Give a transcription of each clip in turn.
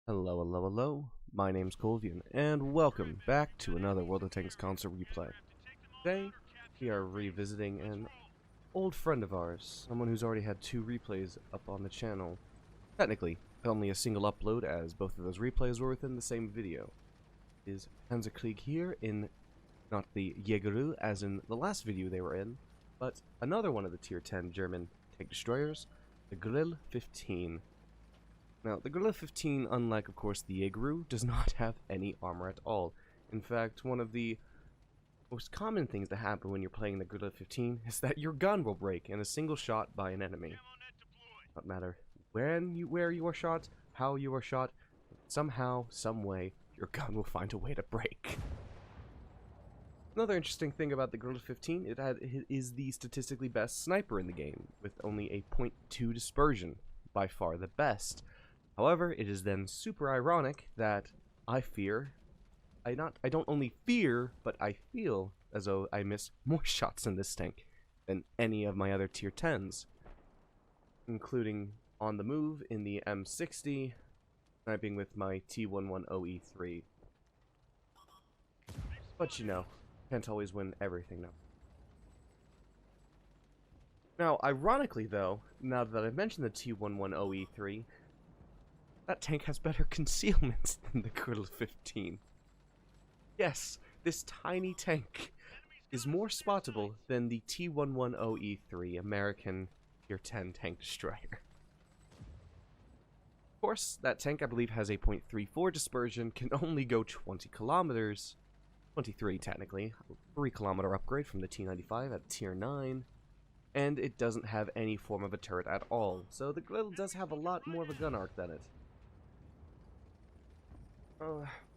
Hello, hello, hello. My name's Colvian, and welcome back to another World of Tanks console replay. Today, we are revisiting an old friend of ours, someone who's already had two replays up on the channel. Technically, only a single upload, as both of those replays were within the same video. Is Panzerkrieg here in, not the Jägeru, as in the last video they were in, but another one of the Tier 10 German tank destroyers, the Grill 15. Now, the Gorilla 15, unlike, of course, the Jägeru, does not have any armor at all. In fact, one of the most common things to happen when you're playing the Gorilla 15 is that your gun will break in a single shot by an enemy. No matter where you are shot, how you are shot, somehow, someway, your gun will find a way to break. Another interesting thing about the Gorilla 15, it is the statistically best sniper in the game, with only a 0.2 dispersion, by far the best. However, it is then super ironic that I don't only fear, but I feel as though I miss more shots in this tank than any of my other tier 10s, including on the move in the M60, sniping with my T110E3. But you know, can't always win everything now. Now, ironically though, now that I've mentioned the T110E3, that tank has better concealment than the Gorilla 15. Yes, this tiny tank is more spottable than the T110E3 American Tier 10 tank destroyer. Of course, that tank I believe has a 0.34 dispersion, can only go 20 kilometers, 23 technically, 3 kilometer upgrade from the T95 at Tier 9, and it doesn't have any form of a turret at all, so the Gorilla does have a lot more of a gun arc than it.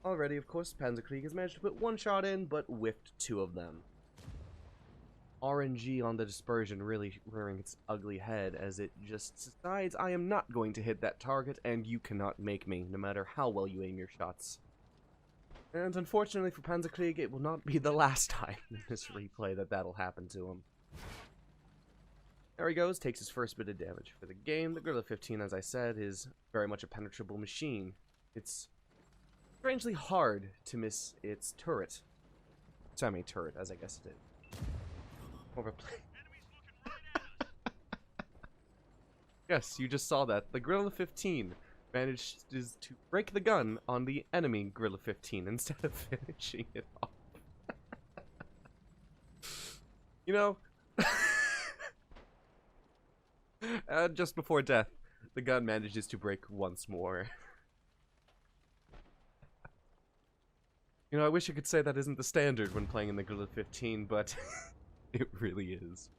Already, of course, Panzerkrieg has managed to put one shot in, but whiffed two of them. RNG on the dispersion really rearing its ugly head as it just decides I am not going to hit that target and you cannot make me, no matter how well you aim your shots. And unfortunately for Panzerkrieg, it will not be the last time in this replay that that'll happen to him. There he goes, takes his first bit of damage for the game. The Gorilla 15, as I said, is very much a penetrable machine. It's strangely hard to miss its turret. Semi-turret, as I guess it is. More of a play. Yes, you just saw that. The Gorilla 15 managed to break the gun on the enemy Gorilla 15 instead of finishing it off. You know, just before death, the gun manages to break once more. You know, I wish I could say that isn't the standard when playing in the Gorilla 15, but it really is.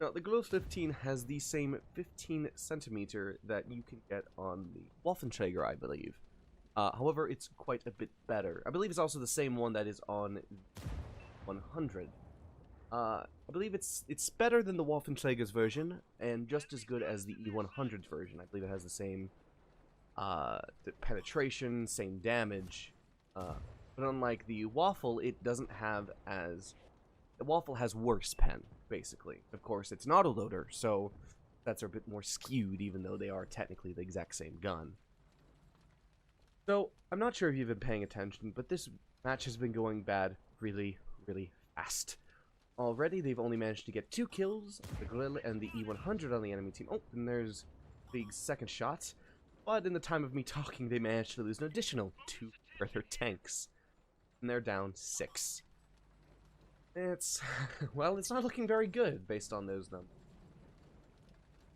Now, the Gorilla 15 has the same 15 centimeter that you can get on the Waffenträger, I believe. However, it's quite a bit better. I believe it's also the same one that is on 100. I believe it's better than the Waffenträger's version, and just as good as the E100's version. I believe it has the same the penetration, same damage. But unlike the Waffle, it doesn't have as... The Waffle has worse pen, basically. Of course, it's an autoloader, so that's a bit more skewed, even though they are technically the exact same gun. So, I'm not sure if you've been paying attention, but this match has been going bad really, really fast. Already, they've only managed to get 2 kills, the Grill and the E100 on the enemy team. Oh, and there's Big's second shot. But in the time of me talking, they managed to lose an additional 2 further tanks. And they're down 6. It's, well, it's not looking very good based on those numbers.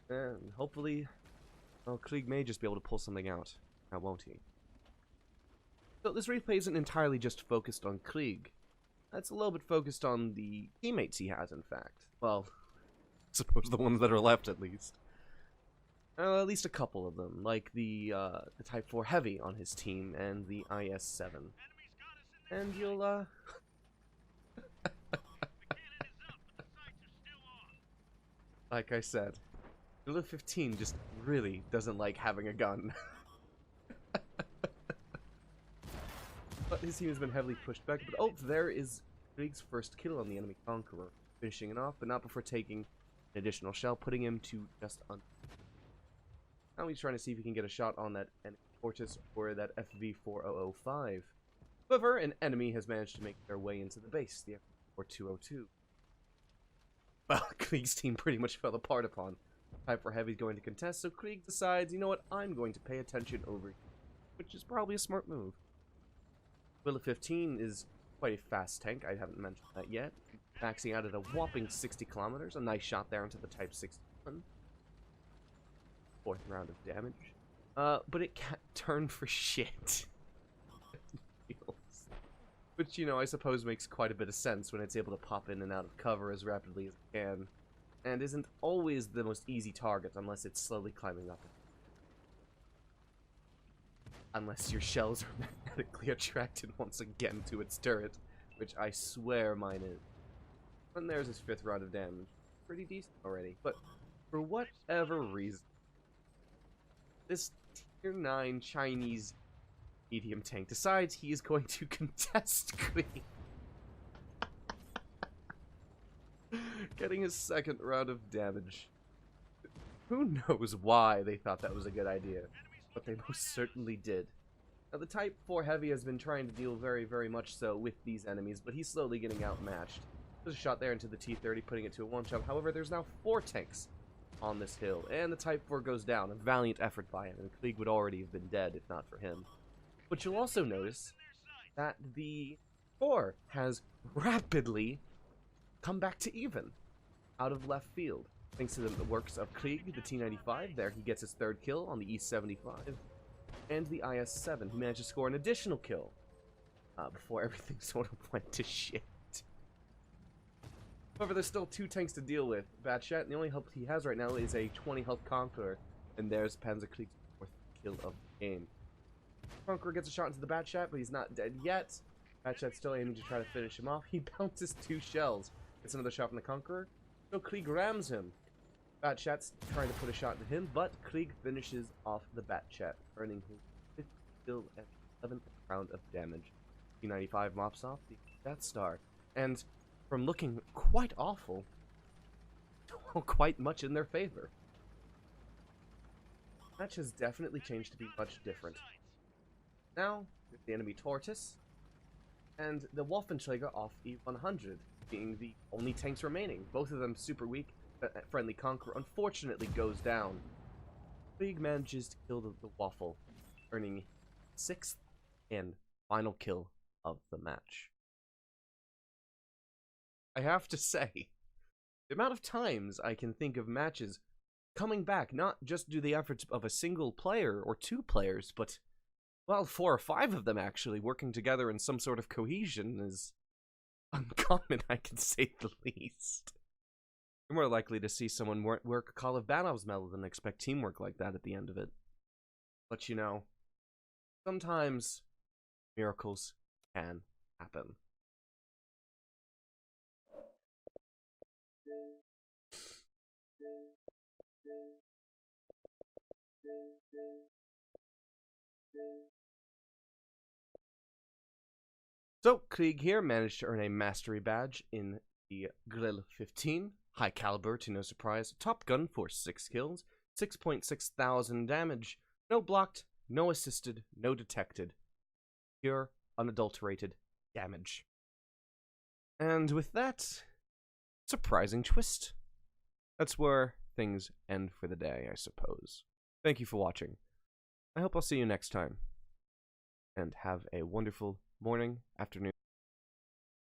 And hopefully, well, Krieg may just be able to pull something out. Now, won't he? So this replay isn't entirely just focused on Krieg. It's a little bit focused on the teammates he has, in fact. Well, I suppose the ones that are left, at least. At least a couple of them, like the Type 4 Heavy on his team and the IS-7. And you'll, like I said, Gorilla 15 just really doesn't like having a gun. But his team has been heavily pushed back. But oh, there is Krieg's first kill on the enemy Conqueror, finishing it off, but not before taking an additional shell, putting him to just under. Now he's trying to see if he can get a shot on that enemy Fortis or that FV4005. However, an enemy has managed to make their way into the base, the FV4202. Well, Krieg's team pretty much fell apart upon. Type for Heavy going to contest, so Krieg decides, you know what, I'm going to pay attention over here, which is probably a smart move. Willa 15 is quite a fast tank, I haven't mentioned that yet. Maxing out at a whopping 60 kilometers, a nice shot there into the Type 61. 4th round of damage. But it can't turn for shit. Which, you know, I suppose makes quite a bit of sense when it's able to pop in and out of cover as rapidly as it can, and isn't always the most easy target unless it's slowly climbing up. Unless your shells are magnetically attracted once again to its turret, which I swear mine is. And there's his 5th round of damage. Pretty decent already, but for whatever reason, this tier 9 Chinese medium tank decides he is going to contest Krieg. Getting his 2nd round of damage. Who knows why they thought that was a good idea, but they most certainly did. Now, the Type 4 Heavy has been trying to deal very much so with these enemies, but he's slowly getting outmatched. There's a shot there into the T-30, putting it to a one-shot. However, there's now 4 tanks on this hill, and the Type 4 goes down. A valiant effort by him, and Krieg would already have been dead if not for him. But you'll also notice that the 4 has rapidly come back to even out of left field. Thanks to the works of Krieg, the T-95, there he gets his 3rd kill on the E-75, and the IS-7, who managed to score an additional kill before everything sort of went to shit. However, there's still 2 tanks to deal with. Batchat, and the only help he has right now is a 20 health Conqueror, and there's Panzerkrieg's 4th kill of the game. Conqueror gets a shot into the Batchat, but he's not dead yet. Batchat's still aiming to try to finish him off. He bounces 2 shells. Gets another shot from the Conqueror. So Krieg rams him. Batchat's trying to put a shot into him, but Krieg finishes off the Batchat, earning his 5th kill and 11th round of damage. T-95 mops off the Death Star. And from looking quite awful, quite much in their favor. The match has definitely changed to be much different. Now, with the enemy Tortoise, and the Waffenträger off E100, being the only tanks remaining. Both of them super weak. Friendly Conqueror unfortunately goes down. Krieg manages to kill the Waffle, earning 6th and final kill of the match. I have to say, the amount of times I can think of matches coming back, not just due to the efforts of a single player or 2 players, but, well, 4 or 5 of them actually working together in some sort of cohesion is uncommon, I can say the least. You're more likely to see someone work a Call of Banov's medal than expect teamwork like that at the end of it. But you know, sometimes miracles can happen. So, Krieg here managed to earn a mastery badge in the Grill 15. High caliber to no surprise. Top gun for 6 kills. 6.6 thousand damage. No blocked, no assisted, no detected. Pure, unadulterated damage. And with that, surprising twist. That's where things end for the day, I suppose. Thank you for watching. I hope I'll see you next time. And have a wonderful morning, afternoon,